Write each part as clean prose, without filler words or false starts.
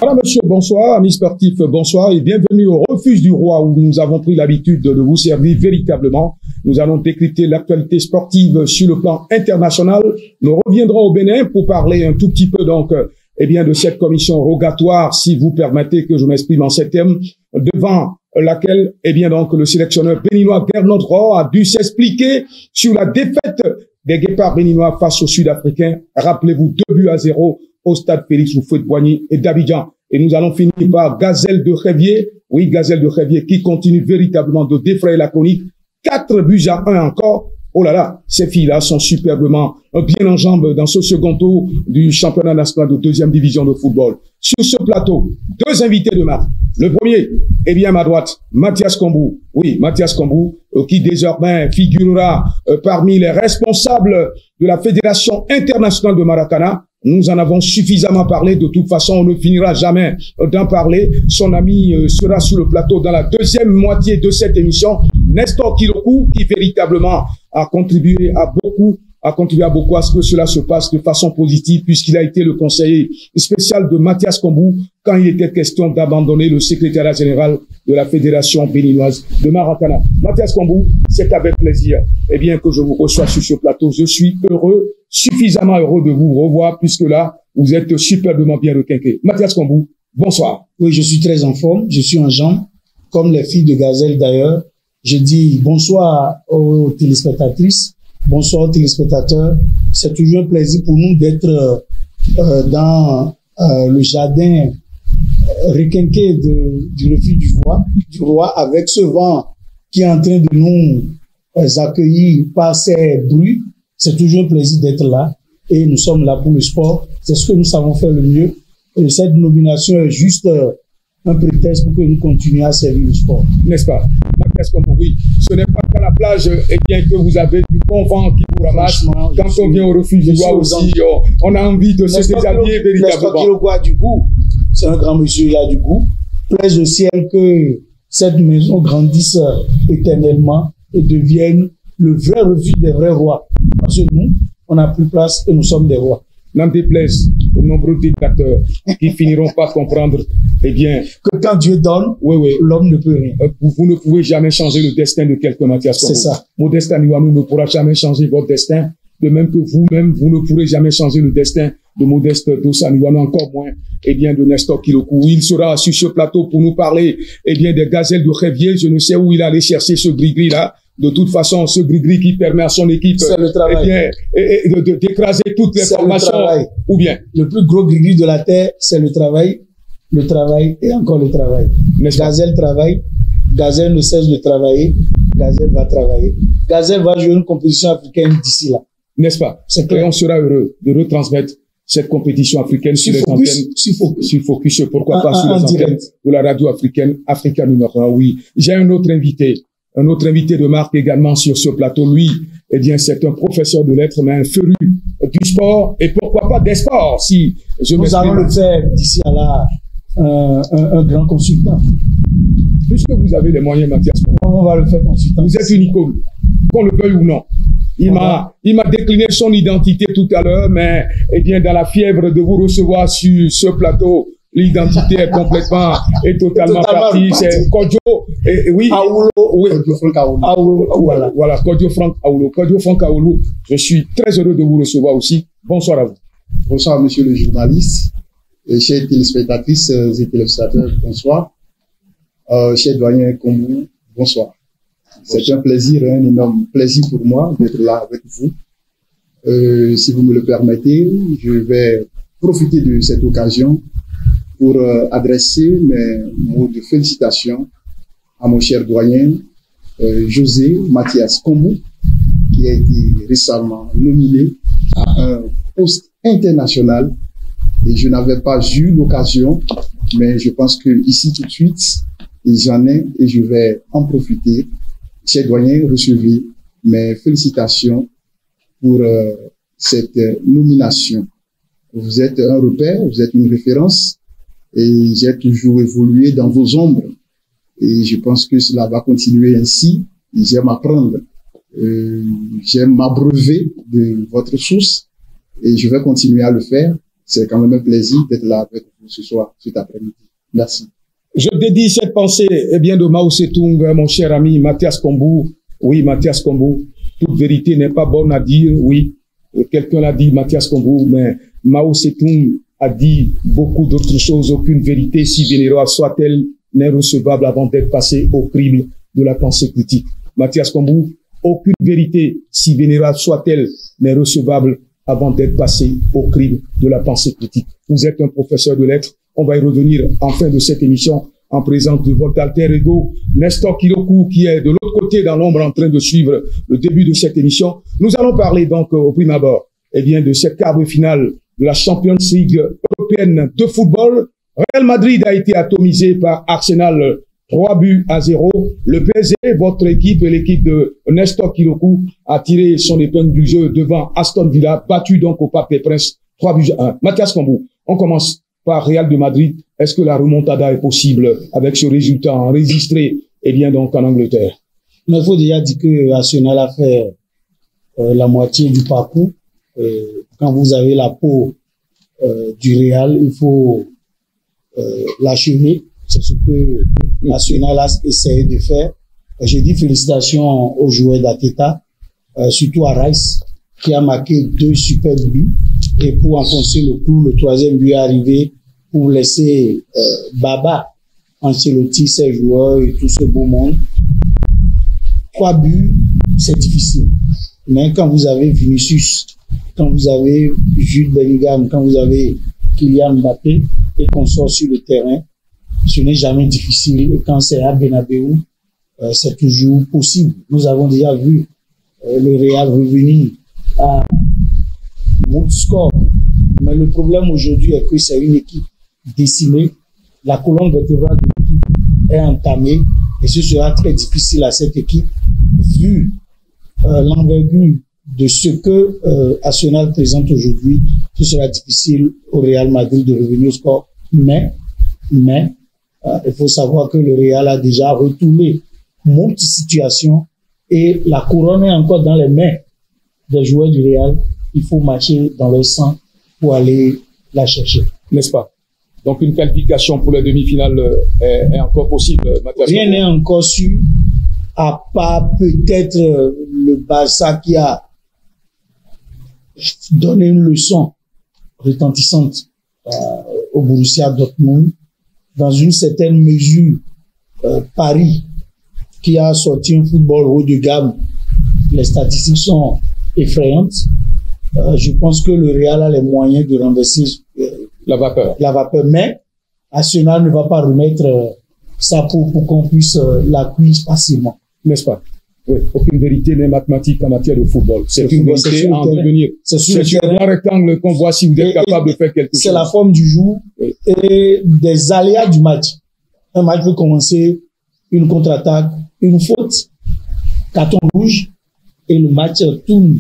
Madame, Monsieur, bonsoir. Amis sportifs, bonsoir et bienvenue au Refuge du Roi où nous avons pris l'habitude de vous servir véritablement. Nous allons décrypter l'actualité sportive sur le plan international. Nous reviendrons au Bénin pour parler un tout petit peu donc de cette commission rogatoire, si vous permettez que je m'exprime en ces termes, devant laquelle donc le sélectionneur béninois Gernot Rohr a dû s'expliquer sur la défaite des Guépards béninois face aux Sud-Africains. Rappelez-vous, 2-0 au stade Félix Houphouët-Boigny et d'Abidjan. Et nous allons finir par Gazelle de Révier. Oui, Gazelle de Révier qui continue véritablement de défrayer la chronique. 4-1 encore. Oh là là, ces filles-là sont superbement bien en jambes dans ce second tour du championnat national de deuxième division de football. Sur ce plateau, deux invités de marque. Le premier, à ma droite, Mathias Kombou. Oui, Mathias Kombou, qui désormais figurera parmi les responsables de la Fédération internationale de Maracana. Nous en avons suffisamment parlé. De toute façon, on ne finira jamais d'en parler. Son ami sera sur le plateau dans la deuxième moitié de cette émission. Nestor Kilokou, qui véritablement a contribué à beaucoup à ce que cela se passe de façon positive, puisqu'il a été le conseiller spécial de Mathias Kombou quand il était question d'abandonner le secrétariat général de la Fédération béninoise de Maracana. Mathias Kombou, c'est avec plaisir que je vous reçois sur ce plateau. Je suis heureux, suffisamment heureux de vous revoir, puisque là, vous êtes superbement bien requinqué. Mathias Kombou, bonsoir. Oui, je suis très en forme, je suis en jambes, comme les filles de Gazelle d'ailleurs. Je dis bonsoir aux téléspectatrices, bonsoir aux téléspectateurs. C'est toujours un plaisir pour nous d'être dans le jardin requinqué du refuge du roi avec ce vent qui est en train de nous accueillir par ses bruits. C'est toujours un plaisir d'être là et nous sommes là pour le sport. C'est ce que nous savons faire le mieux. Et cette nomination est juste un prétexte pour que nous continuions à servir le sport. N'est-ce pas? Mathias Kombou, oui. Ce n'est pas qu'à la plage que vous avez du bon vent qui vous ramasse. Quand on vient au refuge du roi aussi, on a envie de se déshabiller véritablement. Il a du goût. C'est un grand monsieur, il a du goût. Plaise au ciel que cette maison grandisse éternellement et devienne le vrai refuge des vrais rois. Parce que nous, on n'a plus place et nous sommes des rois. N'en déplaise aux nombreux dictateurs qui finiront par comprendre, que quand Dieu donne, l'homme ne peut rien. Vous ne pouvez jamais changer le destin de quelqu'un, Mathias Kombou. C'est ça. Modeste Niwanou ne pourra jamais changer votre destin. De même que vous-même, vous ne pourrez jamais changer le destin de Modeste Dossa Niwanou, encore moins, de Nestor Kilokou. Il sera sur ce plateau pour nous parler, des Gazelles de Révier. Je ne sais où il allait chercher ce gris-gris là. De toute façon, ce gris-gris qui permet à son équipe, d'écraser toutes les formations, ou bien. Le plus gros gris-gris de la terre, c'est le travail et encore le travail. Gazelle travaille, Gazelle ne cesse de travailler, Gazelle va travailler. Gazelle va jouer une compétition africaine d'ici là. N'est-ce pas? Et on sera heureux de retransmettre cette compétition africaine sur les antennes, sur Focus, pourquoi pas sur les antennes de la radio africaine, Africa numéro 1, oui. J'ai un autre invité de marque également sur ce plateau. Lui, c'est un professeur de lettres, mais un féru du sport, et pourquoi pas des sports, si je Nous allons le faire d'ici à là, un grand consultant. Puisque vous avez les moyens, Mathias, on va le faire consultant. Vous êtes une icône, qu'on le veuille ou non. Il m'a décliné son identité tout à l'heure, mais, dans la fièvre de vous recevoir sur ce plateau, l'identité est complètement et totalement partie. C'est Kodjo, oui. Aoulo. Oui. Kodjo Franck Aoulo. Voilà, Kodjo Franck Aoulo. Kodjo Franck Aoulo. Je suis très heureux de vous recevoir aussi. Bonsoir à vous. Bonsoir, monsieur le journaliste. Chers téléspectatrices et téléspectateurs, bonsoir. Cher doyen Kombou, bonsoir. C'est un plaisir, un énorme plaisir pour moi d'être là avec vous. Si vous me le permettez, je vais profiter de cette occasion pour adresser mes mots de félicitations à mon cher doyen José Mathias Kombou, qui a été récemment nominé à un poste international. Et je n'avais pas eu l'occasion, mais je pense que ici tout de suite, j'en ai et je vais en profiter. Cher doyen, recevez mes félicitations pour cette nomination. Vous êtes un repère, vous êtes une référence et j'ai toujours évolué dans vos ombres. Et je pense que cela va continuer ainsi. J'aime apprendre, j'aime m'abreuver de votre source et je vais continuer à le faire. c'est quand même un plaisir d'être là avec vous ce soir, cet après-midi. Merci. Je dédie cette pensée, eh bien, de Mao Tse-tung, mon cher ami Mathias Kombou. Oui, Mathias Kombou. Toute vérité n'est pas bonne à dire, oui. Quelqu'un l'a dit, Mathias Kombou, mais Mao Tse-tung a dit beaucoup d'autres choses. Aucune vérité, si vénérable soit-elle, n'est recevable avant d'être passée au crible de la pensée critique. Mathias Kombou, aucune vérité, si vénérable soit-elle, n'est recevable avant d'être passée au crible de la pensée critique. Vous êtes un professeur de lettres. On va y revenir en fin de cette émission en présence de votre alter ego, Nestor Kilokou, qui est de l'autre côté dans l'ombre en train de suivre le début de cette émission. Nous allons parler donc au prime abord, eh bien, de cette quart de finale de la Champions League européenne de football. Real Madrid a été atomisé par Arsenal 3-0. Le PSG, votre équipe et l'équipe de Nestor Kilokou a tiré son épingle du jeu devant Aston Villa, battu donc au Parc des Princes 3-1. Mathias Kombou, on commence par Real de Madrid. Est-ce que la remontada est possible avec ce résultat enregistré, eh bien, donc, en Angleterre? Mais il faut déjà dire que Arsenal a fait la moitié du parcours. Quand vous avez la peau du Real, il faut l'achever. C'est ce que Arsenal a essayé de faire. Je dis félicitations aux joueurs d'Arteta, surtout à Rice, qui a marqué 2 superbes buts. Et pour enfoncer le clou, le 3e but est arrivé pour laisser Baba, Ancelotti, ses joueurs et tout ce beau monde. 3 buts, c'est difficile. Mais quand vous avez Vinicius, quand vous avez Jude Bellingham, quand vous avez Kylian Mbappé et qu'on sort sur le terrain, ce n'est jamais difficile. Et quand c'est à Bernabéu, c'est toujours possible. Nous avons déjà vu le Real revenir à mon score. Mais le problème aujourd'hui est que c'est une équipe décimée. La colonne vertébrale de l'équipe est entamée et ce sera très difficile à cette équipe vu l'envergure de ce que Arsenal présente aujourd'hui. Ce sera difficile au Real Madrid de revenir au score. Mais il faut savoir que le Real a déjà retourné moult situations et la couronne est encore dans les mains des joueurs du Real. Il faut marcher dans leur sang pour aller la chercher. N'est-ce pas? Donc une qualification pour la demi-finale est encore possible, Mathias? Rien n'est encore sûr, à part peut-être le Barça qui a donné une leçon retentissante au Borussia Dortmund. Dans une certaine mesure, Paris qui a sorti un football haut de gamme, les statistiques sont effrayantes. Je pense que le Real a les moyens de renverser la vapeur. Mais Arsenal ne va pas remettre ça pour qu'on puisse la cuire facilement. N'est-ce pas? Oui, aucune vérité n'est mathématique en matière de football. C'est une vérité à en devenir. C'est sur le grand rectangle qu'on voit si vous êtes capable de faire quelque chose. C'est la forme du jour et des aléas du match. Un match peut commencer, une contre-attaque, une faute, carton rouge, et le match tourne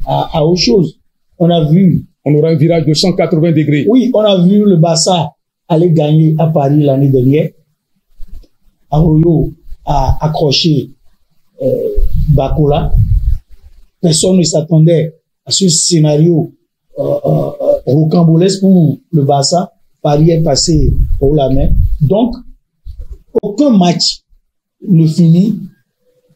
à autre chose. On aura un virage de 180 degrés. Oui, on a vu le Barça aller gagner à Paris l'année dernière. Arroyo a accroché Bacola. Personne ne s'attendait à ce scénario rocambolesque pour le Barça. Paris est passé haut la main. Donc, aucun match ne finit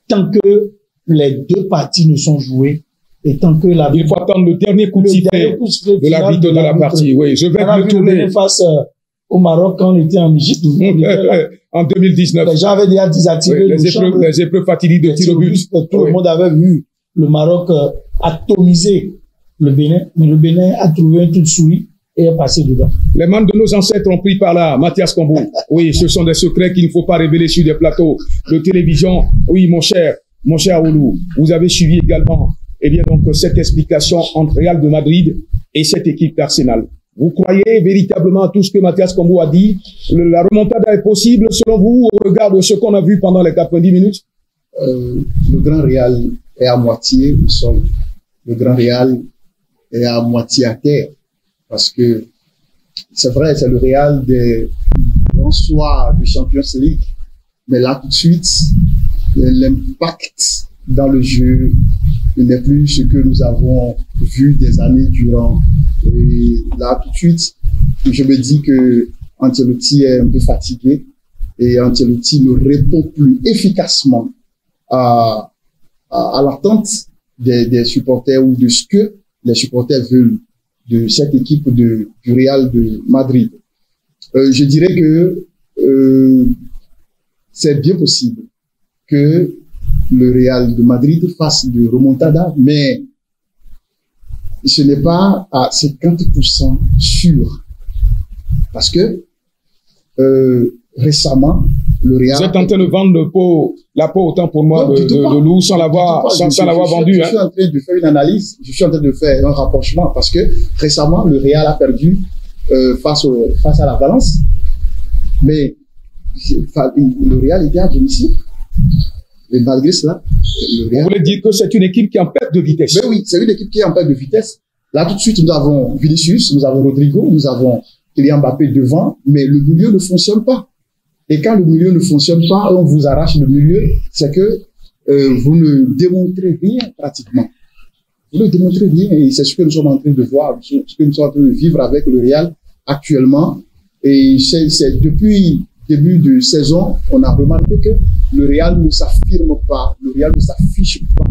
tant que les deux parties ne sont jouées et tant que il faut attendre le dernier coup de sifflet de l'arbitre de la partie. Oui, je vais le tourner face au Maroc quand on était en Égypte. En 2019. Les gens avaient déjà désactivé les épreuves fatidiques de tir au but. Tout le monde avait vu le Maroc atomiser le Bénin, mais le Bénin a trouvé un truc souris et est passé dedans. Les membres de nos ancêtres ont pris par là, Mathias Kombou. Oui, ce sont des secrets qu'il ne faut pas révéler sur des plateaux de télévision. Oui, mon cher Oulou, vous avez suivi également, eh bien, donc, cette explication entre Real de Madrid et cette équipe d'Arsenal. Vous croyez véritablement à tout ce que Mathias Kombou a dit? La remontada est possible, selon vous, au regard de ce qu'on a vu pendant les 90 minutes? Le Grand Real est à moitié au sol. Le Grand Real est à moitié à terre. Parce que c'est vrai, c'est le Real des grands soirs du Champions League. Mais là, tout de suite, l'impact dans le jeu n'est plus ce que nous avons vu des années durant Et là, tout de suite, je me dis que Ancelotti est un peu fatigué et Ancelotti ne répond plus efficacement à l'attente des supporters ou de ce que les supporters veulent de cette équipe du Real de Madrid. Je dirais que c'est bien possible que le Real de Madrid fasse de remontada, mais ce n'est pas à 50% sûr. Parce que récemment, le Real... Vous êtes en train de vendre la peau autant pour moi de loup sans l'avoir vendu. Je suis en train de faire une analyse, je suis en train de faire un rapprochement parce que récemment, le Real a perdu face à la Valence. Mais le Real était à domicile. Et malgré cela, le Real... Vous voulez dire que c'est une équipe qui est en perte de vitesse? Mais oui, c'est une équipe qui est en perte de vitesse. Là, tout de suite, nous avons Vinicius, nous avons Rodrigo, nous avons Kylian Mbappé devant, mais le milieu ne fonctionne pas. Et quand le milieu ne fonctionne pas, on vous arrache le milieu, c'est que vous ne démontrez rien pratiquement. Vous ne démontrez rien et c'est ce que nous sommes en train de voir, ce que nous sommes en train de vivre avec le Real actuellement. Et c'est depuis début de saison, on a remarqué que le Real ne s'affirme pas, le Real ne s'affiche pas.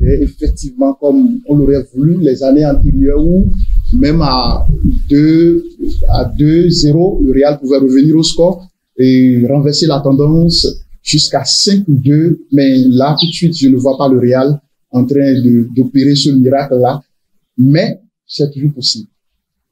Et effectivement, comme on l'aurait voulu les années antérieures où même à 2-0, le Real pouvait revenir au score et renverser la tendance jusqu'à 5-2. Mais là, tout de suite, je ne vois pas le Real en train d'opérer ce miracle-là. Mais c'est toujours possible.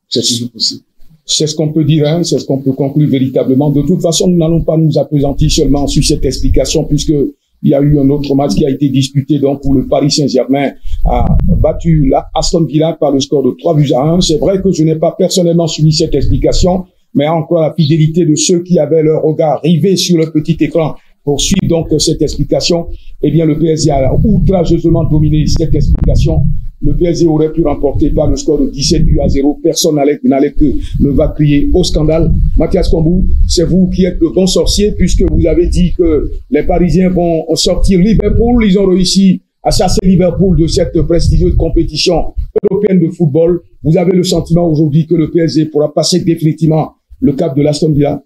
C'est toujours possible. C'est ce qu'on peut dire, hein, c'est ce qu'on peut conclure véritablement. De toute façon, nous n'allons pas nous appesantir seulement sur cette explication, puisque il y a eu un autre match qui a été disputé, donc, où le Paris Saint-Germain a battu la Aston Villa par le score de 3-1. C'est vrai que je n'ai pas personnellement suivi cette explication, mais encore la fidélité de ceux qui avaient leur regard rivé sur le petit écran pour suivre donc cette explication. Eh bien, le PSG a outrageusement dominé cette explication. Le PSG aurait pu remporter par le score de 17-0. Personne n'allait que ne va crier au scandale. Mathias Kombou, c'est vous qui êtes le bon sorcier puisque vous avez dit que les Parisiens vont sortir Liverpool. Ils ont réussi à chasser Liverpool de cette prestigieuse compétition européenne de football. Vous avez le sentiment aujourd'hui que le PSG pourra passer définitivement le cap de l'Aston Villa?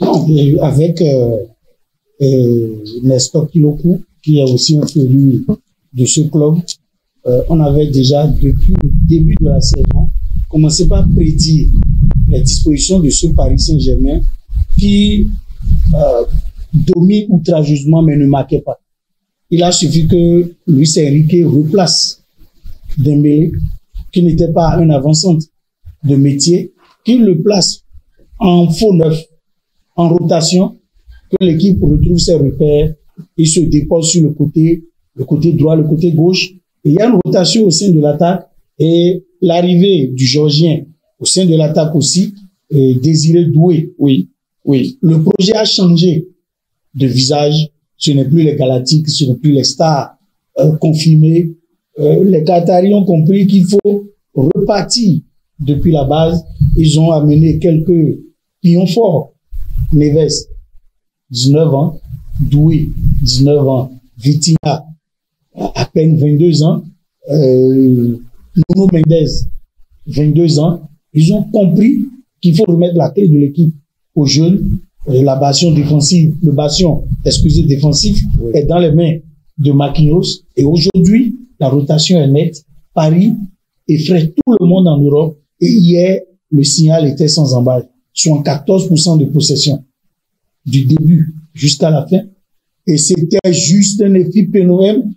Non, avec Nestor Kiloku, qui est aussi un féru de ce club, on avait déjà, depuis le début de la saison, commencé par prédire les dispositions de ce Paris Saint-Germain qui domine outrageusement mais ne marquait pas. Il a suffi que Luis Enrique replace Dembélé, qui n'était pas un avant-centre de métier, qu'il le place en faux neuf, en rotation, que l'équipe retrouve ses repères, il se dépose sur le côté droit, le côté gauche. Et il y a une rotation au sein de l'attaque et l'arrivée du Géorgien au sein de l'attaque aussi, Désiré Doué. Oui. Le projet a changé de visage. Ce n'est plus les Galactiques, ce n'est plus les stars confirmées. Les Qataris ont compris qu'il faut repartir depuis la base. Ils ont amené quelques pions forts. Neves, 19 ans. Doué, 19 ans. Vitinha, à peine 22 ans, Nuno Mendes, 22 ans, ils ont compris qu'il faut remettre la clé de l'équipe aux jeunes. Le bastion défensif est dans les mains de Marquinhos. Et aujourd'hui, la rotation est nette. Paris effraie tout le monde en Europe. Et hier, le signal était sans embâche. 74% de possession du début jusqu'à la fin. Et c'était juste un épiphénomène,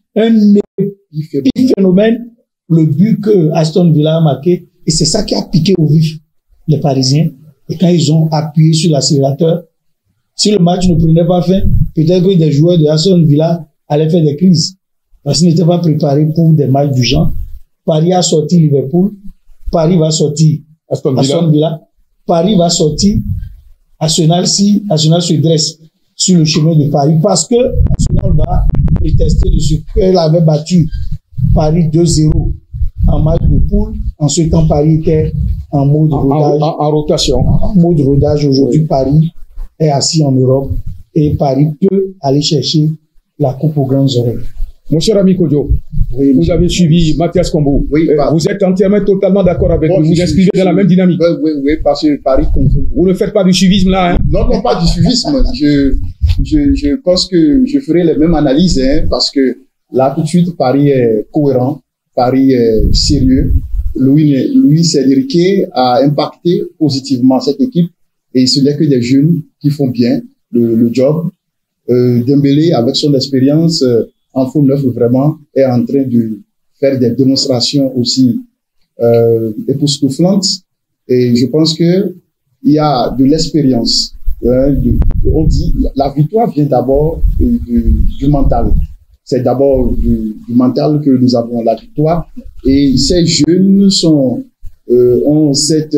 le but que Aston Villa a marqué. Et c'est ça qui a piqué au vif les Parisiens. Et quand ils ont appuyé sur l'accélérateur, si le match ne prenait pas fin, peut-être que des joueurs de Aston Villa allaient faire des crises. Parce qu'ils n'étaient pas préparés pour des matchs du genre. Paris a sorti Liverpool. Paris va sortir Aston Villa. Paris va sortir Arsenal si Arsenal se dresse sur le chemin de Paris, parce que Arsenal va prétester de ce qu'elle avait battu Paris 2-0 en match de poule. En ce temps, Paris était en mode rodage. En rotation. En mode rodage. Aujourd'hui, oui. Paris est assis en Europe et Paris peut aller chercher la coupe aux grandes oreilles. Mon cher ami Kodjo, Oui, vous avez suivi Mathias Kombo. Oui, vous êtes entièrement, totalement d'accord avec lui. Vous vous inscrivez dans la même dynamique. Oui, parce que Paris convainc. Vous ne faites pas du suivisme là, hein? Non, pas du suivisme. Je pense que je ferai les mêmes analyses, hein, parce que là, tout de suite, Paris est cohérent, Paris est sérieux. Luis Enrique a impacté positivement cette équipe et ce n'est que des jeunes qui font bien le job. Dembélé, avec son expérience en faux neuf, vraiment, est en train de faire des démonstrations aussi époustouflantes. Et je pense que il y a de l'expérience. On dit, la victoire vient d'abord du mental. C'est d'abord du mental que nous avons la victoire. Et ces jeunes ont cette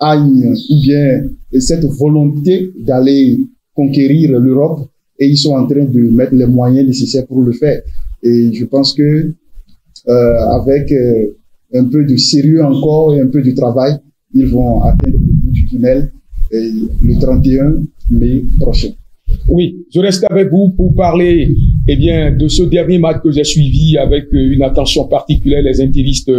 haine ou bien cette volonté d'aller conquérir l'Europe et ils sont en train de mettre les moyens nécessaires pour le faire. Et je pense que avec un peu de sérieux encore et un peu de travail, ils vont atteindre le bout du tunnel le 31 mai prochain. Oui, je reste avec vous pour parler de ce dernier match que j'ai suivi avec une attention particulière, les intéristes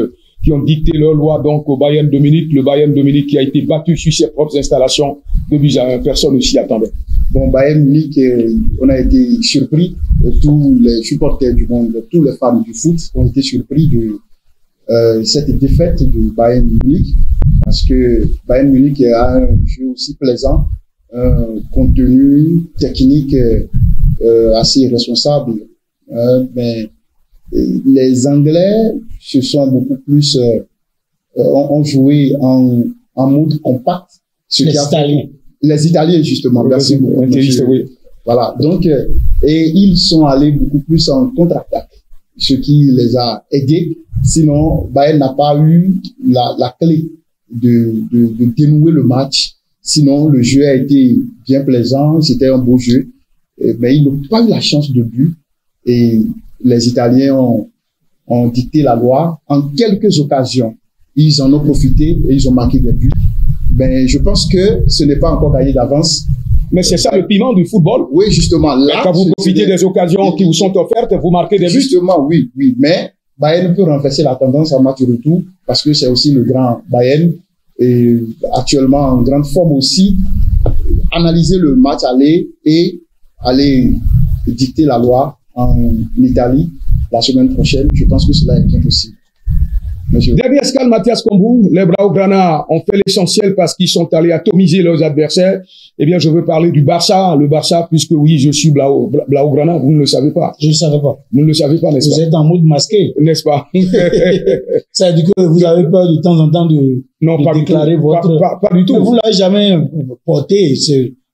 qui ont dicté leur loi donc au Bayern de Munich, le Bayern de Munich qui a été battu sur ses propres installations de buts à 1, personne ne s'y attendait. Bon, Bayern Munich, on a été surpris, tous les supporters du monde, tous les fans du foot ont été surpris de cette défaite du Bayern Munich, parce que Bayern Munich a un jeu aussi plaisant, un contenu technique assez responsable, mais les Anglais se sont beaucoup plus ont joué en mode compact. Les Italiens justement, merci beaucoup. Oui. Voilà, donc et ils sont allés beaucoup plus en contre-attaque, ce qui les a aidés. Sinon, Bayern n'a pas eu la clé de dénouer le match. Sinon, le jeu a été bien plaisant, c'était un beau jeu, mais ils n'ont pas eu la chance de but. Et les Italiens ont dicté la loi. En quelques occasions, ils en ont profité et ils ont marqué des buts. Ben, je pense que ce n'est pas encore gagné d'avance. Mais c'est ça le piment du football. Oui, justement. Là, quand vous profitez des occasions qui vous sont offertes, vous marquez des buts. Justement, oui. Mais Bayern peut renverser la tendance en match retour parce que c'est aussi le grand Bayern et actuellement en grande forme aussi. Analyser le match aller et aller dicter la loi en Italie la semaine prochaine. Je pense que cela est bien possible. Dernière escale, Mathias Kombo, les Blaugrana ont fait l'essentiel parce qu'ils sont allés atomiser leurs adversaires. Eh bien, je veux parler du Barça, le Barça, puisque oui, je suis Blaugrana, vous ne le savez pas. Je ne le savais pas. Vous ne le savez pas, n'est-ce pas? Vous êtes en mode masqué. N'est-ce pas? Ça veut dire que vous avez peur de temps en temps de déclarer votre... Pas du tout. Mais vous ne l'avez jamais porté,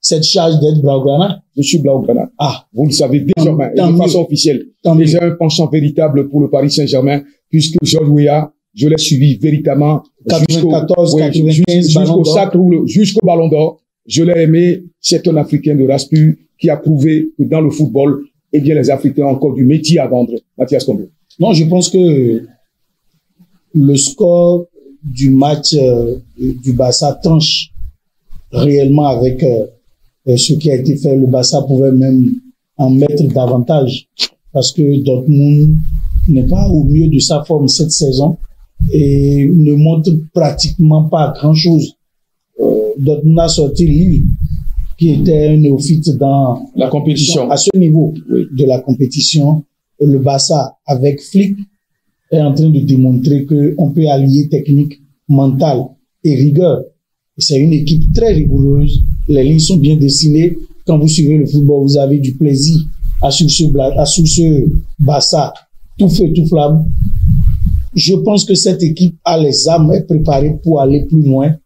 cette charge d'être Blaugrana? Je suis Blaugrana. Ah. Vous le savez désormais, de façon officielle. Et j'ai un penchant véritable pour le Paris Saint-Germain, puisque Georges Weah, je l'ai suivi véritablement 94, 95, jusqu'au Ballon d'Or. Je l'ai aimé. C'est un Africain de race pure qui a prouvé que dans le football, eh bien, les Africains ont encore du métier à vendre. Mathias Kombo. Non, je pense que le score du match du Barça tranche réellement avec ce qui a été fait. Le Barça pouvait même en mettre davantage parce que Dortmund n'est pas au mieux de sa forme cette saison et ne montre pratiquement pas grand-chose. Dortmund a sorti Lille, qui était un néophyte dans la compétition. À ce niveau de la compétition, le Barça, avec Flick, est en train de démontrer qu'on peut allier technique, mentale et rigueur. C'est une équipe très rigoureuse. Les lignes sont bien dessinées. Quand vous suivez le football, vous avez du plaisir à suivre ce Barça tout feu, tout flamme. Je pense que cette équipe a les âmes préparées pour aller plus loin.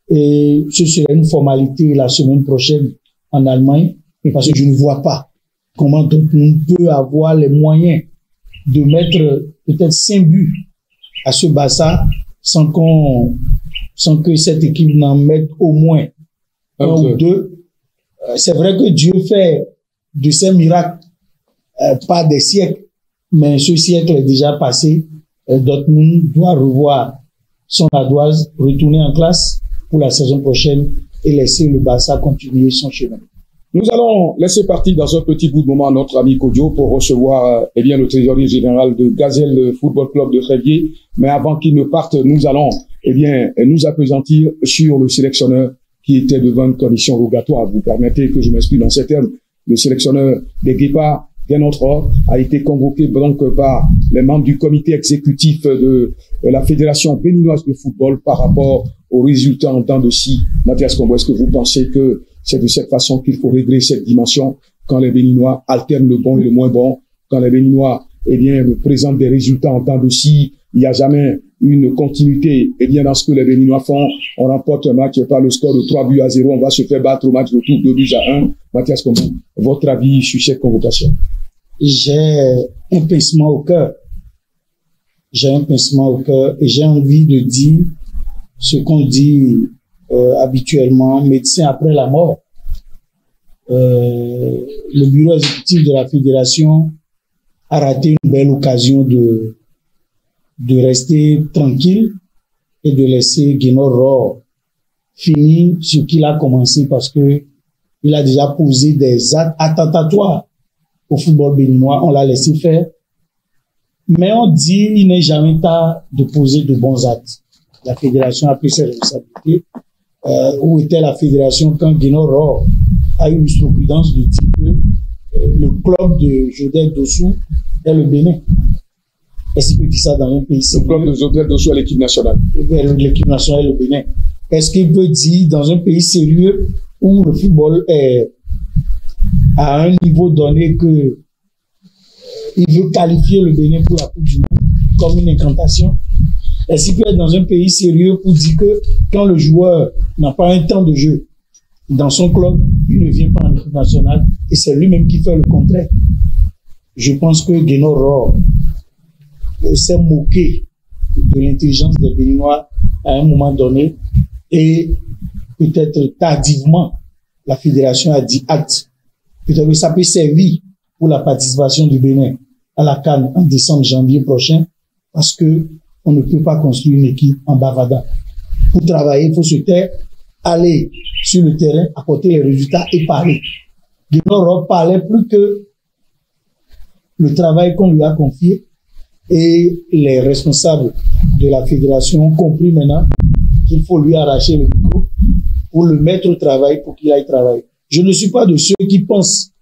Et ce serait une formalité la semaine prochaine en Allemagne. Parce que je ne vois pas comment on peut avoir les moyens de mettre peut-être 5 buts à ce Barça sans que cette équipe n'en mette au moins un ou deux. C'est vrai que Dieu fait de ces miracles pas des siècles, mais ce siècle est déjà passé. Dortmund doit revoir son ardoise, retourner en classe pour la saison prochaine et laisser le Barça continuer son chemin. Nous allons laisser partir dans un petit bout de moment notre ami Kodjo pour recevoir eh bien le trésorier général de Gazelle Football Club de Tréviers. Mais avant qu'il ne parte, nous allons eh bien nous appesantir sur le sélectionneur qui était devant une commission rogatoire. Vous permettez que je m'exprime dans ces termes. Le sélectionneur des Guépards, bien autre, a été convoqué donc par les membres du comité exécutif de la Fédération béninoise de football par rapport aux résultats en temps de scie. Mathias Combo, est-ce que vous pensez que c'est de cette façon qu'il faut régler cette dimension quand les Béninois alternent le bon et le moins bon, quand les Béninois eh bien, présentent des résultats en temps de scie, il n'y a jamais une continuité. Eh bien, dans ce que les Béninois font, on remporte un match par le score de 3-0, on va se faire battre au match retour 2-1. Mathias Combo, votre avis sur cette convocation? J'ai un pincement au cœur. J'ai un pincement au cœur et j'ai envie de dire ce qu'on dit habituellement, médecin après la mort. Le bureau exécutif de la fédération a raté une belle occasion de rester tranquille et de laisser Guénor Rohr finir ce qu'il a commencé parce que il a déjà posé des actes attentatoires au football béninois. On l'a laissé faire. Mais on dit il n'est jamais tard de poser de bons actes. La fédération a pris ses responsabilités. Où était la fédération quand Guénor Rohr a eu une stupidance de dire que le club de Jodel Dossou est le Bénin. Est-ce qu'il peut dire ça dans un pays sérieux? Le club de Jodel Dossou est l'équipe nationale. L'équipe nationale est le Bénin. Est-ce qu'il peut dire dans un pays sérieux où le football est à un niveau donné que il veut qualifier le Bénin pour la Coupe du Monde comme une incantation? Est-ce qu'il peut être dans un pays sérieux pour dire que quand le joueur n'a pas un temps de jeu dans son club, il ne vient pas en équipe nationale et c'est lui-même qui fait le contraire? Je pense que Guénor Rohr s'est moqué de l'intelligence des Béninois à un moment donné et peut-être tardivement la fédération a dit acte. Peut-être que ça peut servir pour la participation du Bénin à la CAN en décembre-janvier prochain parce que on ne peut pas construire une équipe en bavardant. Pour travailler, il faut se taire, aller sur le terrain, apporter les résultats et parler. Guénor Rohr parlait plus que le travail qu'on lui a confié et les responsables de la fédération ont compris maintenant qu'il faut lui arracher le micro pour le mettre au travail, pour qu'il aille travailler. Je ne suis pas de ceux qui pensent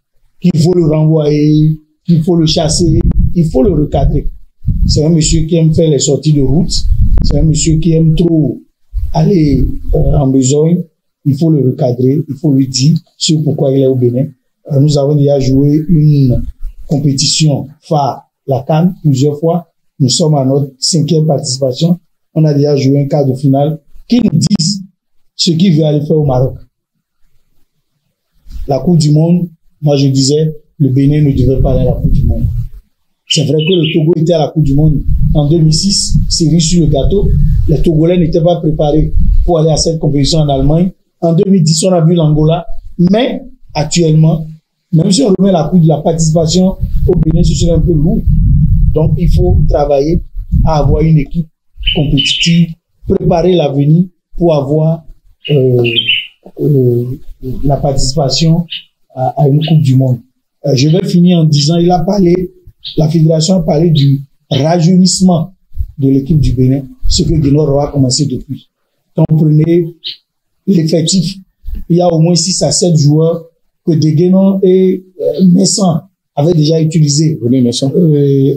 qu'il faut le renvoyer, qu'il faut le chasser, il faut le recadrer. C'est un monsieur qui aime faire les sorties de route. C'est un monsieur qui aime trop aller en besogne. Il faut le recadrer. Il faut lui dire ce pourquoi il est au Bénin. Nous avons déjà joué une compétition phare, la CAN, plusieurs fois. Nous sommes à notre 5e participation. On a déjà joué un quart de finale. Qui nous disent ce qu'il veut aller faire au Maroc. La Coupe du Monde, moi je disais, le Bénin ne devait pas aller à la Coupe du Monde. C'est vrai que le Togo était à la Coupe du Monde en 2006, série sur le gâteau. Les Togolais n'étaient pas préparés pour aller à cette compétition en Allemagne. En 2010, on a vu l'Angola. Mais actuellement, même si on remet la coupe de la participation au Bénin, ce serait un peu lourd. Donc, il faut travailler à avoir une équipe compétitive, préparer l'avenir pour avoir la participation à une Coupe du Monde. Je vais finir en disant, la fédération a parlé du rajeunissement de l'équipe du Bénin, ce que Guénor Rohr a commencé depuis. Quand on prenait l'effectif, il y a au moins 6 à 7 joueurs que Deguenon et Messan avaient déjà utilisé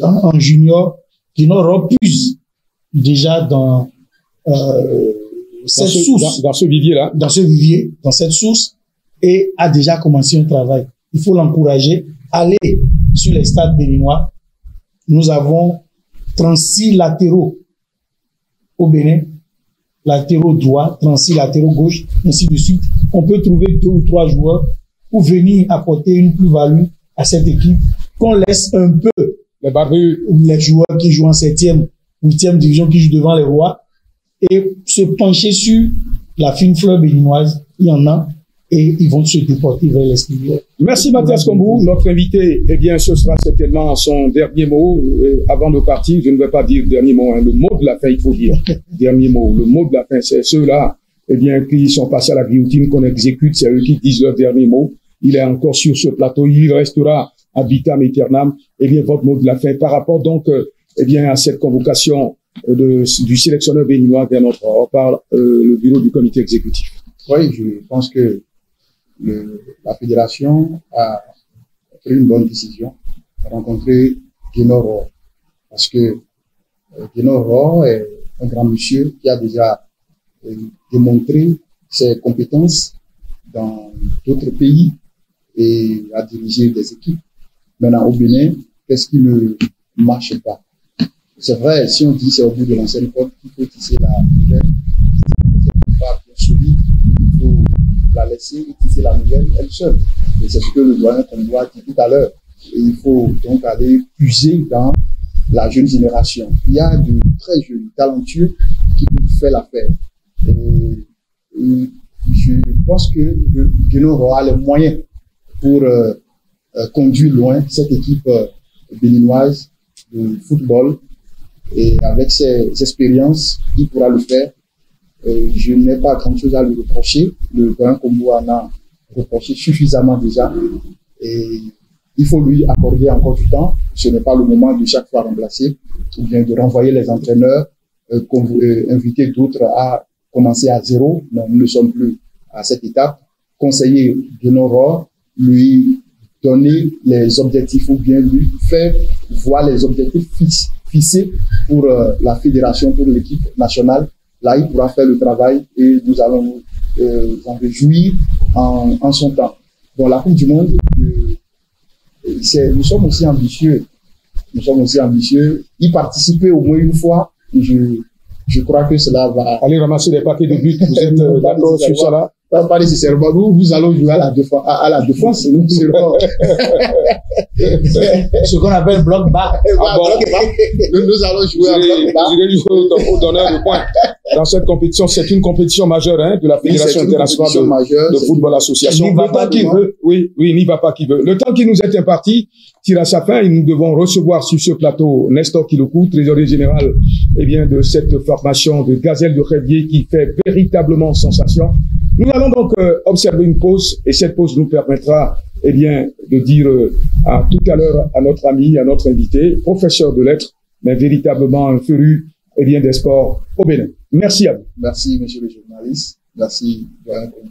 en junior. Guénor Rohr puise déjà dans cette source. Dans ce vivier-là. Dans ce vivier, dans cette source, et a déjà commencé un travail. Il faut l'encourager. Aller sur les stades béninois. Nous avons 36 latéraux au Bénin, latéraux droit, 36 latéraux gauche, ainsi de suite. On peut trouver 2 ou 3 joueurs pour venir apporter une plus-value à cette équipe, qu'on laisse un peu les joueurs qui jouent en 7e, 8e division, qui jouent devant les rois, et se pencher sur la fine fleur béninoise. Il y en a, et ils vont se déporter vers l'extérieur. Merci Mathias Combo. Notre invité, eh bien, ce sera certainement son dernier mot. Avant de partir, je ne vais pas dire dernier mot, hein. Le mot de la fin, il faut dire. Dernier mot. Le mot de la fin, c'est ceux-là, eh bien, qui sont passés à la guillotine qu'on exécute, c'est eux qui disent leur dernier mot. il est encore sur ce plateau, il restera ad vitam aeternam. Eh bien, votre mot de la fin par rapport donc, eh bien, à cette convocation du sélectionneur béninois vers notre par le bureau du comité exécutif. Oui, je pense que la fédération a pris une bonne décision, rencontrer Guénor Rohr, parce que Guénor Rohr est un grand monsieur qui a déjà démontré ses compétences dans d'autres pays et a dirigé des équipes. Maintenant, au Bénin, qu'est-ce qui ne marche pas? C'est vrai, si on dit c'est au bout de l'ancienne porte qu'il faut tisser la nouvelle, c'est pas bien solide, il faut la laisser et tisser la nouvelle elle seule. Et c'est ce que le doyen Kombo a dit tout à l'heure. Et il faut donc aller puiser dans la jeune génération. Il y a de très jeunes, talentueux qui peuvent faire l'affaire. Et je pense que Guénor aura les moyens pour conduire loin cette équipe béninoise de football. Et avec ses expériences, il pourra le faire. Je n'ai pas grand-chose à lui reprocher. Le doyen Kombo en a reproché suffisamment déjà. Et il faut lui accorder encore du temps. Ce n'est pas le moment de chaque fois remplacer ou bien de renvoyer les entraîneurs, inviter d'autres à commencer à zéro. Non, nous ne sommes plus à cette étape. Conseiller Guénor Rohr, lui donner les objectifs ou bien lui faire voir les objectifs fixés pour la fédération, pour l'équipe nationale. Là, il pourra faire le travail et nous allons nous en réjouir en son temps. Bon, la Coupe du Monde, nous sommes aussi ambitieux. Nous sommes aussi ambitieux. Y participer au moins une fois, je crois que cela va... Allez ramasser des paquets de buts, vous êtes d'accord sur ça là? Pas nécessairement. Nous allons jouer à la défense. Nous serons... Ce qu'on appelle bloc bas. Nous allons jouer à bloc bas. Vous allez jouer au donneur de points. Dans cette compétition, c'est une compétition majeure de la Fédération internationale de football association. N'y va pas qui veut. Oui, n'y va pas qui veut. Le temps qui nous est imparti tire à sa fin et nous devons recevoir sur ce plateau Nestor Kilokou, trésorier général de cette formation de Gazelle de Révier qui fait véritablement sensation. Nous allons donc observer une pause et cette pause nous permettra de dire à tout à l'heure à notre ami, à notre invité, professeur de lettres, mais véritablement un féru des sports au Bénin. Merci à vous. Merci, monsieur le journaliste. Merci, doyen Kombo.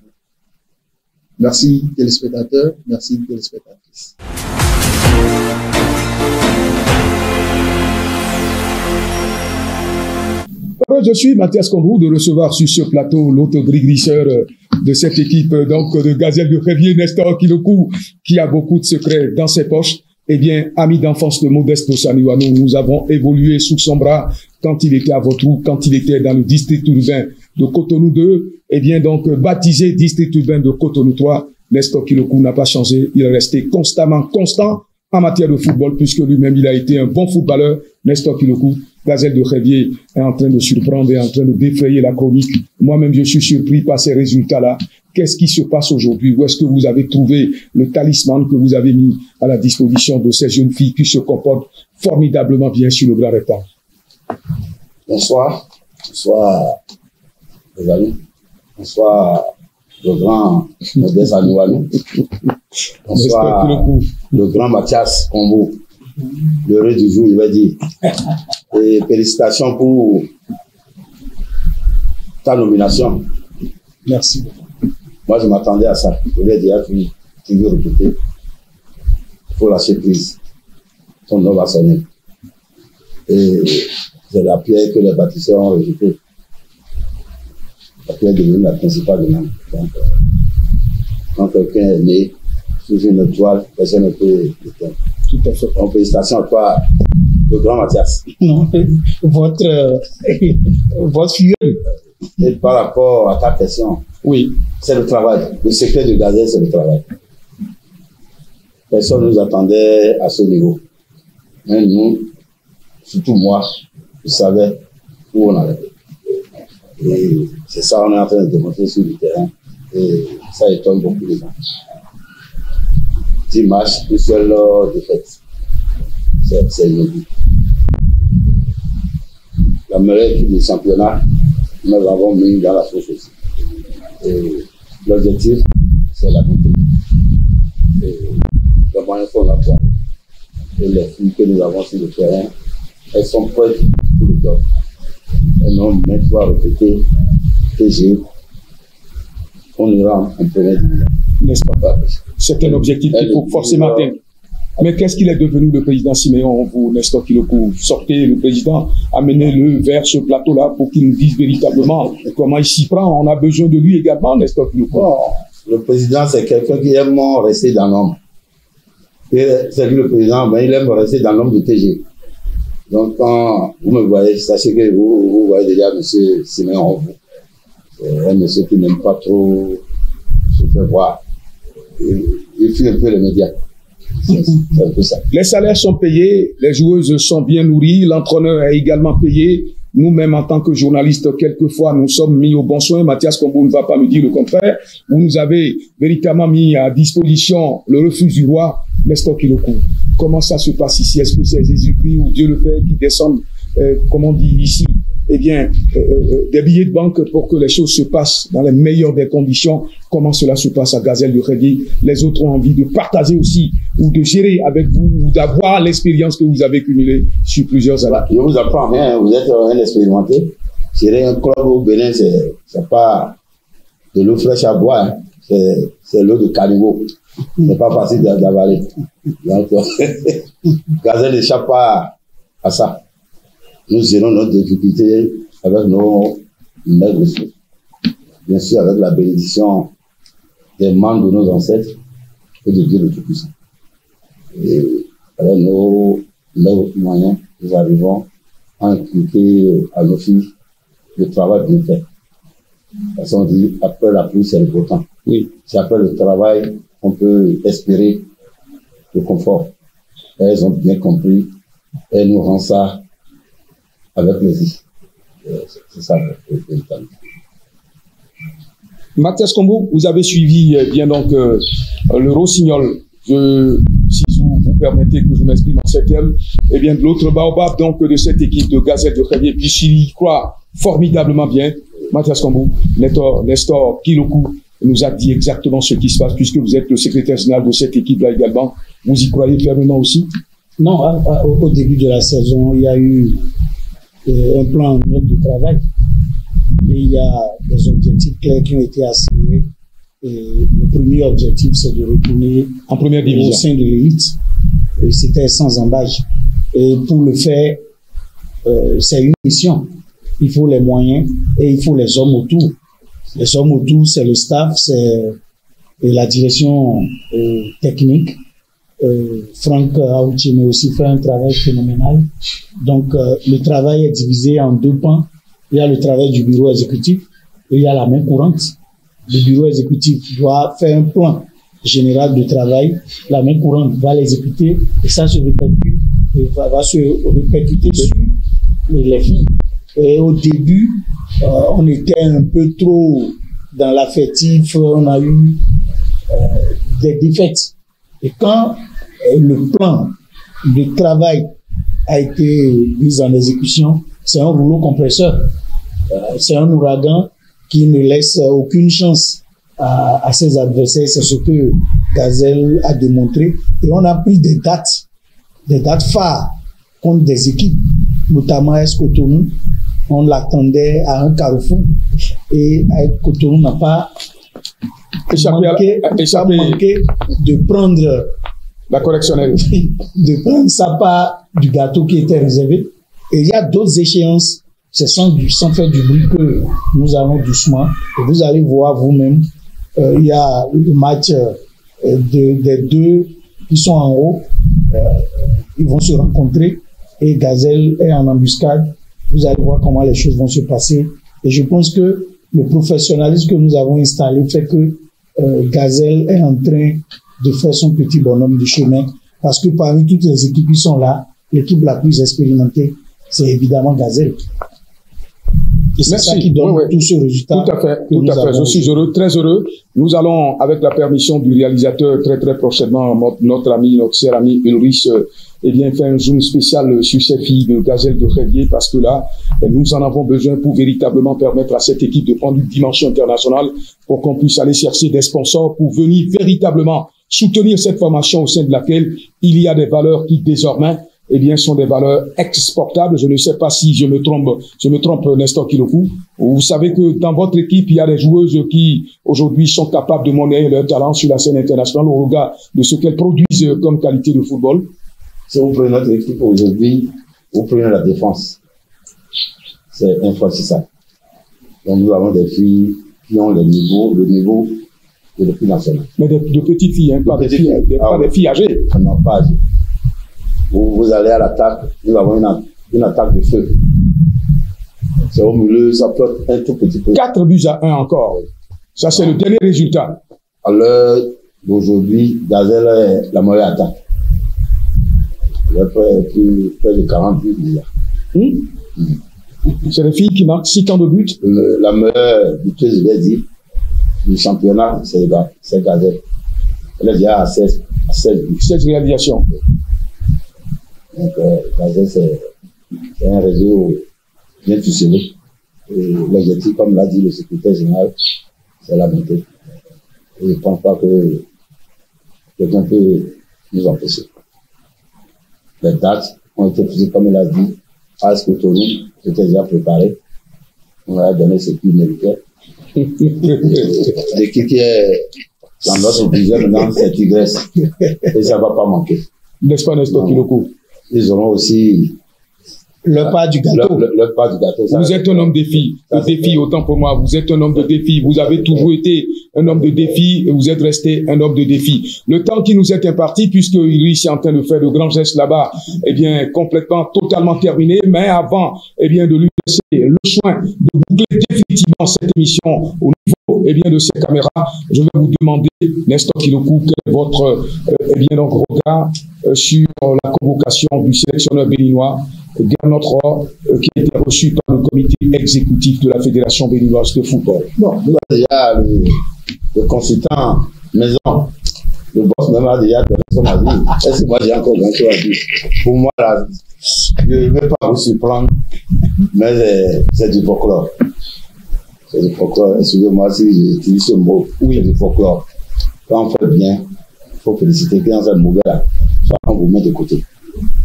Merci, téléspectateurs. Merci, téléspectatrices. Je suis Mathias Kombo de recevoir sur ce plateau l'auto-grigrisseur de cette équipe donc de Gazelle de Révier, Nestor Kilokou, qui a beaucoup de secrets dans ses poches. Ami d'enfance de Modeste Osaniwano, nous avons évolué sous son bras quand il était à Votrou, quand il était dans le district urbain de Cotonou 2, donc baptisé district urbain de Cotonou 3. Nestor Kilokou n'a pas changé, il est resté constamment constant en matière de football, puisque lui-même il a été un bon footballeur. Nestor Kilokou, Gazelle de Révier est en train de surprendre et en train de défrayer la chronique. Moi-même, je suis surpris par ces résultats-là. Qu'est-ce qui se passe aujourd'hui? Où est-ce que vous avez trouvé le talisman que vous avez mis à la disposition de ces jeunes filles qui se comportent formidablement bien sur le grand rectangle? Bonsoir. Bonsoir, les amis. Bonsoir, le grand Modeste Osaniwano. Bonsoir, le grand Mathias Kombo. L'heureux du jour, il va dire. Et félicitations pour ta nomination. Merci beaucoup. Moi, je m'attendais à ça. Je l'ai déjà toujours répété. Il faut lâcher prise. Ton nom va sonner. Et c'est la pierre que les bâtisseurs ont rejetée. La pierre est devenue la principale de l'homme. Donc, quand quelqu'un est né sous une toile, personne ne peut l'éteindre. Tout à fait. Donc, félicitations à toi, le grand Mathias. Non, votre filleul. Et par rapport à ta question, oui, c'est le travail. Le secret de Gazelle, c'est le travail. Personne ne nous attendait à ce niveau. Mais nous, surtout moi, je savais où on allait. Et c'est ça qu'on est en train de démontrer sur le terrain. Et ça étonne beaucoup de gens. 10 matchs, une seule défaite. C'est inédit. La meilleure équipe du championnat, nous l'avons mis dans la sauce aussi. Et l'objectif, c'est la montée. les moyens sont là pour aller. Et les filles que nous avons sur le terrain, elles sont prêtes pour le job. Elles n'ont même pas répété TG. On ira en première division. N'est-ce pas? C'est un objectif qu'il faut forcément atteindre. Mais qu'est-ce qu'il est devenu le président Siméon, vous, Nestor Kilokou? Sortez le président, amenez-le vers ce plateau-là pour qu'il nous dise véritablement comment il s'y prend. On a besoin de lui également, Nestor Kilokou. Bon, le président, c'est quelqu'un qui aime rester dans l'ombre. C'est lui le président, mais il aime rester dans l'ombre du TG. Donc, quand vous me voyez, sachez que vous voyez déjà M. Siméon. C'est un monsieur qui n'aime pas trop se faire voir. Il fuit un peu les médias. C'est un peu ça. Les salaires sont payés, les joueuses sont bien nourries, l'entraîneur est également payé. Nous-mêmes, en tant que journalistes, quelquefois, nous sommes mis au bon soin. Mathias Combo ne va pas me dire le contraire. Vous nous avez véritablement mis à disposition le refuge du roi, Nestor Kilokou. Comment ça se passe ici? Est-ce que c'est Jésus-Christ ou Dieu le Père qui descendent, comme on dit ici, eh bien, des billets de banque pour que les choses se passent dans les meilleures des conditions? Comment cela se passe à Gazelle de Khedji? Les autres ont envie de partager aussi ou de gérer avec vous ou d'avoir l'expérience que vous avez cumulée sur plusieurs années. Je vous apprends rien, vous êtes un expérimenté. Gérer un club au Bénin, c'est pas de l'eau fraîche à boire, c'est l'eau de caniveau. C'est pas facile d'avaler. Donc, Gazelle n'échappe pas à ça. Nous gérons notre difficulté avec nos maigres ressources. Bien sûr, avec la bénédiction des membres de nos ancêtres et de Dieu le Tout-Puissant. Et avec nos moyens, nous arrivons à inculquer à nos filles le travail bien fait. Parce qu'on dit, après la pluie, c'est le beau temps. Oui, c'est après le travail qu'on peut espérer le confort. Elles ont bien compris. Elles nous rendent ça avec plaisir. C'est ça, véritablement. Mathias Combo, vous avez suivi bien donc le Rossignol. Si vous permettez que je m'exprime en ces termes, eh bien de l'autre baobab donc de cette équipe de Gazelle de Khedji, puisqu'il y croit formidablement bien. Mathias Combo, Nestor Kilokou nous a dit exactement ce qui se passe, puisque vous êtes le secrétaire général de cette équipe-là également. Vous y croyez fermement aussi? Non, au début de la saison, il y a eu un plan de travail. Et il y a des objectifs clairs qui ont été assignés. Et le premier objectif, c'est de retourner en première division au sein de l'élite. Et c'était sans embâche. Et pour le faire, c'est une mission. Il faut les moyens et il faut les hommes autour. Les hommes autour, c'est le staff, c'est la direction technique. Franck Aouchime aussi fait un travail phénoménal. Donc, le travail est divisé en deux pans. Il y a le travail du bureau exécutif et il y a la main courante. Le bureau exécutif doit faire un plan général de travail. La main courante va l'exécuter et ça se répercute, va se répercuter sur les filles. Et au début, on était un peu trop dans l'affectif, on a eu des défaites. Et quand le plan de travail a été mis en exécution, c'est un rouleau compresseur. C'est un ouragan qui ne laisse aucune chance à ses adversaires. C'est ce que Gazelle a démontré. Et on a pris des dates phares contre des équipes, notamment AS Cotonou. On l'attendait à un carrefour. Et AS Cotonou n'a pas manqué de prendre la correctionnelle, de prendre sa part du gâteau qui était réservé. Et il y a d'autres échéances. C'est sans faire du bruit que nous allons doucement. Et vous allez voir vous-même, il y a le match des deux qui sont en haut. Ils vont se rencontrer et Gazelle est en embuscade. Vous allez voir comment les choses vont se passer. Et je pense que le professionnalisme que nous avons installé fait que Gazelle est en train de faire son petit bonhomme de chemin. Parce que parmi toutes les équipes qui sont là, l'équipe la plus expérimentée, c'est évidemment Gazelle. Et c'est ça qui donne tout ce résultat. Tout à fait, tout à fait. Je suis heureux, très heureux. Nous allons, avec la permission du réalisateur, très prochainement, notre cher ami Ulrich, eh bien, faire un zoom spécial sur ces filles de Gazelle de Khedji, parce que là, nous en avons besoin pour véritablement permettre à cette équipe de prendre une dimension internationale, pour qu'on puisse aller chercher des sponsors pour venir véritablement soutenir cette formation au sein de laquelle il y a des valeurs qui désormais eh bien, sont des valeurs exportables. Je ne sais pas si je me trompe, Nestor Kilokou. Vous savez que dans votre équipe, il y a des joueuses qui, aujourd'hui, sont capables de monnayer leur talent sur la scène internationale au regard de ce qu'elles produisent comme qualité de football. Si vous prenez notre équipe aujourd'hui, vous prenez la défense. C'est infranchissable. Donc, nous avons des filles qui ont le niveau de l'équipe nationale. Mais de petites filles, hein, pas des filles âgées. Non, pas âgées. Vous allez à l'attaque, nous avons une attaque de feu. C'est au milieu, ça peut être un tout petit peu. 4-1 encore. Ça, c'est le dernier résultat. À l'heure d'aujourd'hui, Gazelle est la meilleure attaque. Il y a près de 40 buts déjà. C'est les filles qui marquent 6 ans de but. La meilleure buteuse, je l'ai dit, du championnat, c'est Gazelle. Elle est déjà à 16 buts. 16 réalisations. Donc, Gazelle, c'est un réseau bien ficelé. Et l'objectif, comme l'a dit le secrétaire général, c'est la montée. Et je ne pense pas que quelqu'un peut nous empêcher. Les dates ont été fixées, comme il a dit, à Escotonou, c'était déjà préparé. On a donné ce qu'il méritait. L'équipe qui est dans notre division maintenant, c'est Tigresse. Et ça ne va pas manquer. N'est-ce pas, Nestor Kilokou? Ils auront aussi le pas du gâteau. Le pas du gâteau. Vous êtes un homme défi. De défi, autant pour moi. Vous êtes un homme de défi. Vous avez toujours été un homme de défi et vous êtes resté un homme de défi. Le temps qui nous est imparti, puisque Iris est en train de faire de grands gestes là-bas, eh bien, complètement, totalement terminé. Mais avant, eh bien, de lui laisser le soin de boucler définitivement cette émission au niveau, eh bien, de ces caméras, je vais vous demander, Nestor Kilokou, quel est votre, eh bien, donc, regard sur la convocation du sélectionneur béninois, Gernot, qui a été reçu par le comité exécutif de la Fédération béninoise de football. Bon, nous avons déjà le consultant maison, le boss même a déjà donné son avis. Est-ce que moi j'ai encore grand chose à dire? Pour moi, là, je ne vais pas vous surprendre, mais c'est du folklore. C'est du folklore. Excusez-moi si j'utilise ce mot. Oui, c'est du folklore. Quand on fait bien, il faut féliciter. Quand c'est mauvais, là, soit on vous met de côté.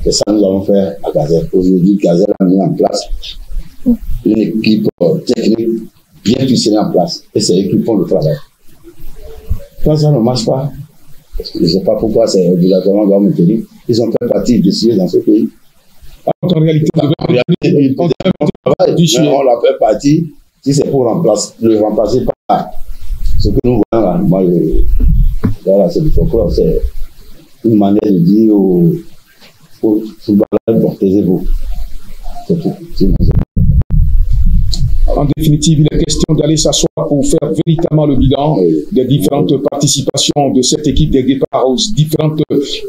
C'est ça que nous allons faire à Gazelle. Aujourd'hui, Gazelle a mis en place une équipe technique bien ficelée en place. Et c'est eux qui font le travail. Quand ça ne marche pas, parce que je ne sais pas pourquoi c'est obligatoirement dans mon pays, ils ont fait partie de ce dans ce pays. En réalité, on l'a fait partie, si c'est pour le remplacer par ce que nous voyons là. Moi, voilà, c'est du folklore, c'est une manière de dire aux footballeurs, bon, taisez-vous. C'est tout. En définitive, il est question d'aller s'asseoir pour faire véritablement le bilan des différentes participations de cette équipe des Guépards aux différentes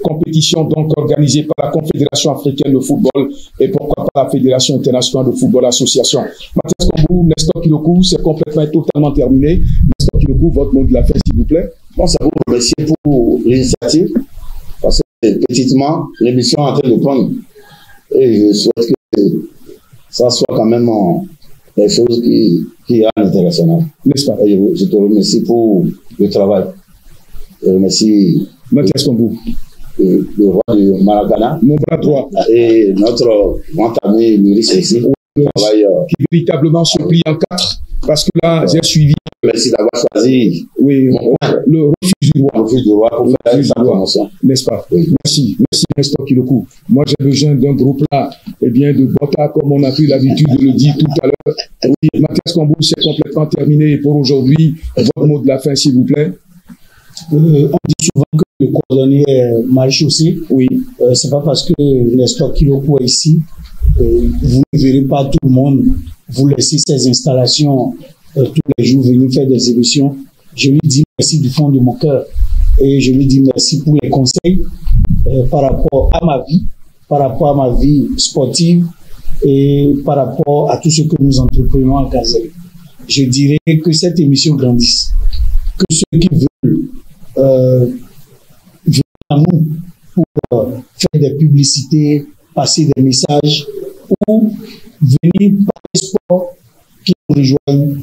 compétitions donc organisées par la Confédération africaine de football et pourquoi pas la Fédération internationale de football association. Mathias Kombou, Nestor Kilokou, c'est complètement et totalement terminé. Nestor Kilokou, votre mot de la fin, s'il vous plaît. Bon, ça vous remercier pour l'initiative, parce que petitement, l'émission est en train de prendre. Et je souhaite que ça soit quand même des choses qui est international. N'est-ce pas? Et je te remercie pour le travail. Je remercie Mathias Kombou, le roi de Maracana, mon bras droit, et notre grand ami Luris aussi, qui véritablement se plie en 4, parce que là, j'ai suivi. Merci d'avoir choisi le refuge du roi. Le refuge du roi pour faire sa promotion. N'est-ce pas? Oui. Merci, Nestor Kilokou. Moi, j'ai besoin d'un groupe là, eh bien, de Bota, comme on a pris l'habitude de le dire tout à l'heure. Oui, Mathias Kombou, c'est complètement terminé pour aujourd'hui. Votre mot de la fin, s'il vous plaît. On dit souvent que le coordonné est mal chaussé. Oui. C'est pas parce que Nestor Kilokou est ici, vous ne verrez pas tout le monde vous laisser ces installations tous les jours venir faire des émissions. Je lui dis merci du fond de mon cœur et je lui dis merci pour les conseils par rapport à ma vie sportive et par rapport à tout ce que nous entreprenons à Gazelle. Je dirais que cette émission grandisse, que ceux qui veulent venir à nous pour faire des publicités, passer des messages ou venir parler sport, qui nous rejoignent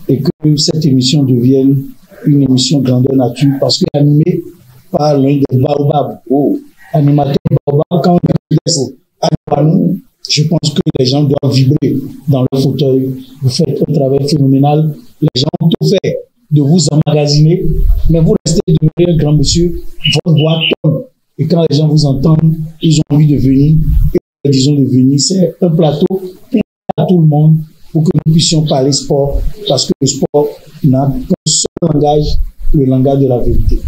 et que cette émission devienne une émission grandeur nature parce que animée pas l'un des baobabs. Animateur baobab, quand on laisse à nous, je pense que les gens doivent vibrer dans leur fauteuil. Vous faites un travail phénoménal. Les gens ont tout fait de vous emmagasiner, mais vous restez demeuré un grand monsieur, votre voix tombe. Et quand les gens vous entendent, ils ont envie de venir. Et disons de venir, c'est un plateau pour à tout le monde pour que nous puissions parler sport, parce que le sport n'a qu'un seul langage, le langage de la vérité.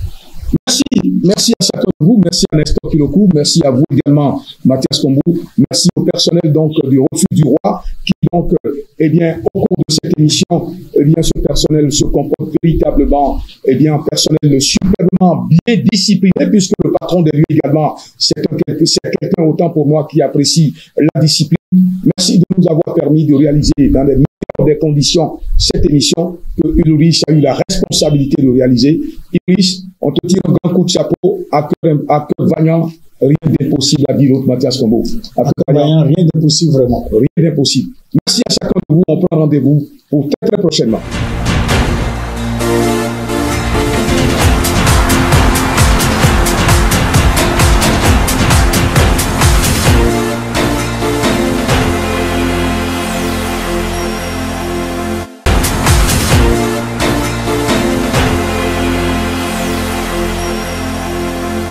Merci à chacun de vous, merci à Nestor Kilokou, merci à vous également, Mathias Kombou, merci au personnel donc du Refuge du Roi qui donc, eh bien, au cours de cette émission, eh bien, ce personnel se comporte véritablement, eh bien, un personnel superbement bien discipliné puisque le patron de lui également, c'est quelqu'un autant pour moi qui apprécie la discipline. Merci de nous avoir permis de réaliser dans les meilleures des conditions cette émission que Ulrich a eu la responsabilité de réaliser. Ulrich, on te tire un grand coup de chapeau à cœur vaillant, rien d'impossible à dire l'autre Mathias Kombo. À cœur vaillant, rien d'impossible vraiment. Rien d'impossible. Merci à chacun de vous, on prend rendez-vous pour très prochainement.